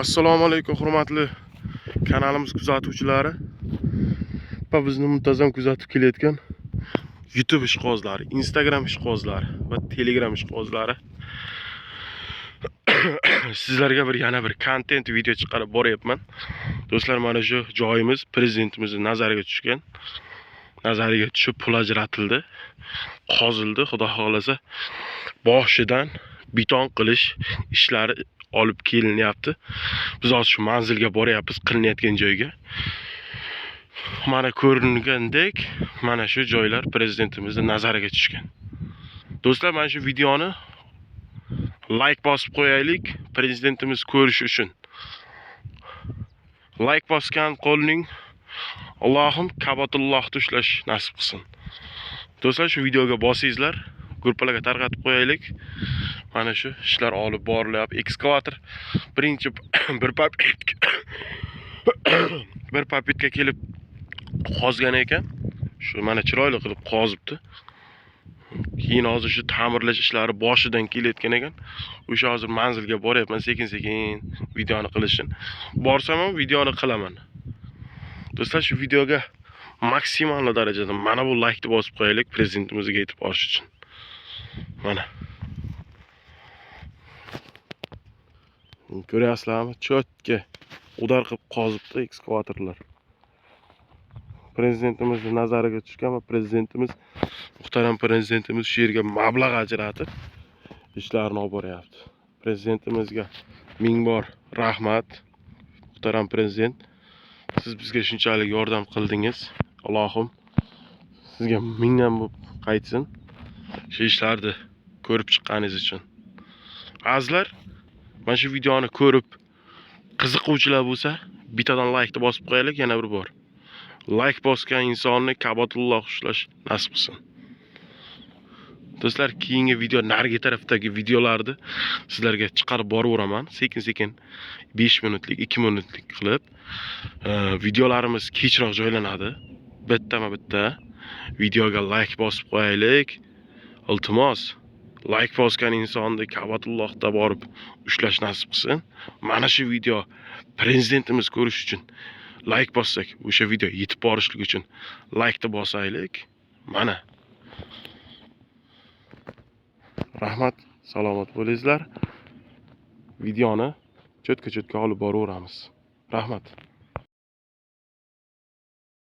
Assalomu alaykum hurmatli kanalimiz kuzatuvchilari va bizni muntazam kuzatib kelayotgan YouTube ishqibozlari, Instagram ishqibozlari va Telegram ishqibozlari. Sizlarga yana bir kontent video chiqarib boryapman. Do'stlar, mana shu joyimiz prezidentimizning nazariga tushgan. Nazariga tushib pul ajratildi, qozildi. Xudo xolasa boshidan beton qilish ishlari olib kelinyapti. Biz hozir shu manzilga boryapmiz, qilinayotgan joyga. Mana ko'ringandek, mana shu joylar prezidentimizning nazariga tushgan. Do'stlar, mana shu videoni like bosib qo'yaylik, prezidentimiz ko'rish uchun. Like bosgan qo'lning Allohim kabatullohni ushlash nasib qilsin. Do'stlar, shu videoga bosingizlar, gruppalarga tarqatib qo'yaylik. Mana shu ishlar olib borilyapti. Ekskavator birinchi bir papitka kelib qozgan ekan. Shu mana chiroyli qilib qozibdi. Keyin hozir shu ta'mirlash ishlari boshidan kelayotgan ekan. O'sha hozir manzilga boryapman sekin-sekin videoni qilishim. Borsam ham videoni qilaman. Do'stlar, shu videoga maksimal darajada mana bu like ni bosib qo'yaylik, prezidentimizga yetib borish uchun. Mana. Ko'ryapsizlarmi? Cho'tka udar qilib qozibdi ekskavatorlar. Prezidentimizning nazariga tushgan va prezidentimiz, muhtaram prezidentimiz shu yerga mablag' ajratib ishlarni olib boryapti. Prezidentimizga ming bor rahmat. Muhtaram prezident, siz bizga shunchalik yordam qildingiz. Allohim sizga mingdan qaytsin. Shu ishlarni ko'rib chiqqaningiz uchun. Azizlar, mana shu videoni ko'rib qiziquvchilar bo'lsa, bittadan like ni bosib qo'yaylik yana bir bor. Like bosgan insonni kabatulloh ushlash nasib qilsin. Do'stlar, keyingi video narigi tarafdagi videolarni sizlarga chiqarib boraveraman. Sekin-sekin 5 minutlik, 2 minutlik qilib videolarimiz kechroq joylanadi. Bittama-bitta videoga like bosib qo'yaylik. Iltimos, like bosgan insonni kabatullohda borib ushlash nasib qilsin. Mana shu video prezidentimiz ko'rish uchun like bossak, o'sha video yetib borishlik uchun like ni bosaylik. Mana. Rahmat, salomat bo'lingizlar. Videoni cho'tka-cho'tka olib boraveramiz. Rahmat.